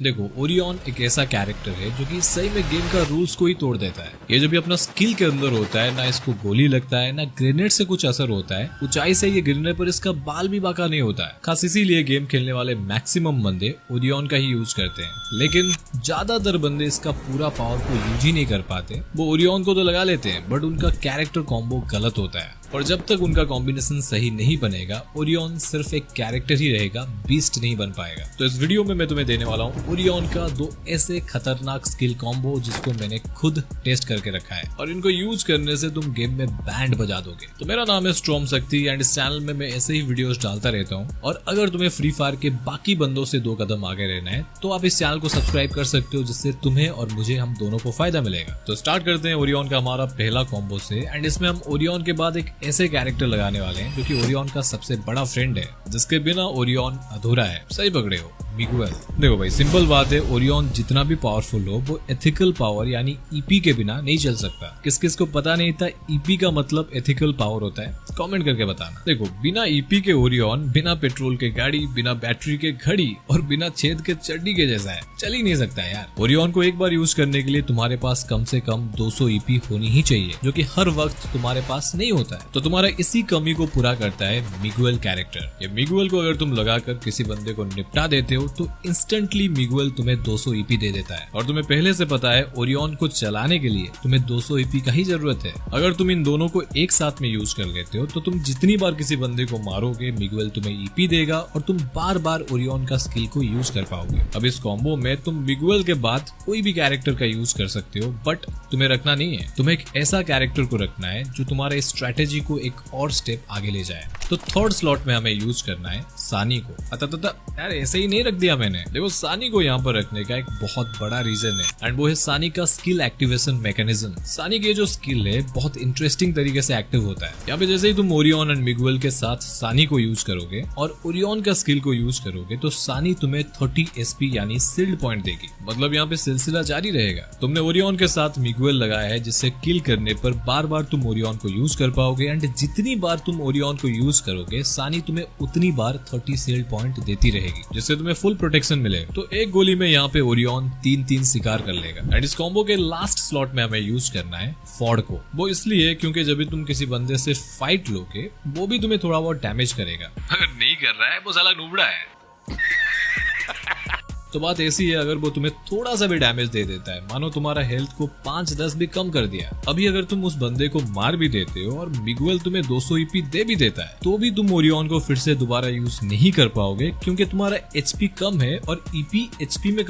देखो, ओरियन एक ऐसा कैरेक्टर है जो कि सही में गेम का रूल्स को ही तोड़ देता है। ये जब भी अपना स्किल के अंदर होता है, ना इसको गोली लगता है, ना ग्रेनेड से कुछ असर होता है। ऊंचाई से ये गिरने पर इसका बाल भी बाका नहीं होता है। खास इसीलिए गेम खेलने वाले मैक्सिमम बंदे ओरियन का ही यूज करते हैं। लेकिन ज्यादातर बंदे इसका पूरा पावर को यूज ही नहीं कर पाते। वो ओरियन को तो लगा लेते हैं, बट उनका कैरेक्टर कॉम्बो गलत होता है। और जब तक उनका कॉम्बिनेशन सही नहीं बनेगा, ओरियन सिर्फ एक कैरेक्टर ही रहेगा, बीस्ट नहीं बन पाएगा। तो इस वीडियो में मैं तुम्हें देने वाला हूँ ओरियन का 2 ऐसे खतरनाक स्किल कॉम्बो जिसको मैंने खुद टेस्ट करके रखा है, और इनको यूज करने से तुम गेम में बैंड बजा दोगे। तो मेरा नाम है स्ट्रॉम शक्ति एंड इस चैनल में मैं ऐसे ही वीडियोस डालता रहता हूँ। और अगर तुम्हें फ्री फायर के बाकी बंदों से 2 कदम आगे रहना है तो आप इस चैनल को सब्सक्राइब कर सकते हो, जिससे तुम्हें और मुझे, हम दोनों को फायदा मिलेगा। तो स्टार्ट करते हैं ओरियन का हमारा पहला कॉम्बो से। एंड इसमें हम ओरियन के बाद एक ऐसे कैरेक्टर लगाने वाले हैं जो कि ओरियन का सबसे बड़ा फ्रेंड है, जिसके बिना ओरियन अधूरा है। सही पकड़े हो, मिगुएल। देखो भाई, सिंपल बात है, ओरियन जितना भी पावरफुल हो, वो एथिकल पावर यानी ईपी के बिना नहीं चल सकता। किस किस को पता नहीं था ईपी का मतलब एथिकल पावर होता है, कमेंट करके बताना। देखो, बिना ईपी के ओरियन बिना पेट्रोल के गाड़ी, बिना बैटरी के घड़ी और बिना छेद के चड्डी के जैसा है, चल ही नहीं सकता यार। ओरियन को एक बार यूज करने के लिए तुम्हारे पास कम से कम 200 ईपी होनी ही चाहिए, जो कि हर वक्त तुम्हारे पास नहीं होता है। तो तुम्हारा इसी कमी को पूरा करता है मिगुएल कैरेक्टर। ये मिगुएल को अगर तुम लगाकर किसी बंदे को निपटा देते हो तो इंस्टेंटली मिगुएल तुम्हें 200 ईपी दे देता है। और तुम्हें पहले से पता है ओरियन को चलाने के लिए तुम्हें 200 ईपी का ही जरूरत है। अगर तुम इन दोनों को एक साथ में यूज कर लेते हो तो तुम जितनी बार किसी बंदे को मारोगे, मिगुएल तुम्हें ईपी देगा और तुम बार बार ओरियन का स्किल को यूज कर पाओगे। अब इस कॉम्बो में तुम मिगुएल के बाद कोई भी कैरेक्टर का यूज कर सकते हो, बट तुम्हें रखना नहीं है। तुम्हें एक ऐसा कैरेक्टर को रखना है जो तुम्हारे स्ट्रेटेजी को एक और स्टेप आगे ले जाए। तो थर्ड स्लॉट में हमें यूज करना है सानी को। यार ऐसे ही नहीं रख दिया मैंने। देखो, सानी को यहाँ पर रखने का एक बहुत बड़ा रीजन है, एंड वो है सानी का स्किल एक्टिवेशन मैकेनिज्म। सानी की जो स्किल है बहुत इंटरेस्टिंग तरीके से एक्टिव होता है। यहाँ पे जैसे ही तुम ओरियन एंड मिगुएल के साथ सानी को यूज करोगे और ओरियन का स्किल को यूज करोगे तो सानी तुम्हें 30 एसपी यानी सील्ड पॉइंट देगी। मतलब यहाँ पे सिलसिला जारी रहेगा। तुमने ओरियन के साथ मिगुएल लगाया है, जिससे किल करने पर बार बार तुम ओरियन को यूज कर पाओगे, एंड जितनी बार तुम ओरियन को यूज करोगे सानी तुम्हें उतनी बार 30 सील्ड पॉइंट देती रहेगी, जिससे तुम्हें फुल प्रोटेक्शन मिलेगा। तो एक गोली में यहाँ पे ओरियन 3-3 शिकार कर लेगा। एंड इस कॉम्बो के लास्ट स्लॉट में हमें यूज करना है फॉर्ड को। वो इसलिए क्योंकि जब भी तुम किसी बंदे से फाइट लोगे, वो भी तुम्हें थोड़ा बहुत डैमेज करेगा। अगर नहीं कर रहा है वो साला नुबड़ा है। तो बात ऐसी है, अगर वो तुम्हें थोड़ा सा भी डैमेज दे देता है, मानो तुम्हारा हेल्थ को 5-10 भी कम कर दिया, अभी अगर तुम उस बंदे को मार भी देते हो और मिगुएल तुम्हें 200 ईपी दे भी देता है, तो भी तुम ओरियन को फिर से दोबारा यूज नहीं कर पाओगे, क्योंकि तुम्हारा एचपी कम है और ईपी एचपी में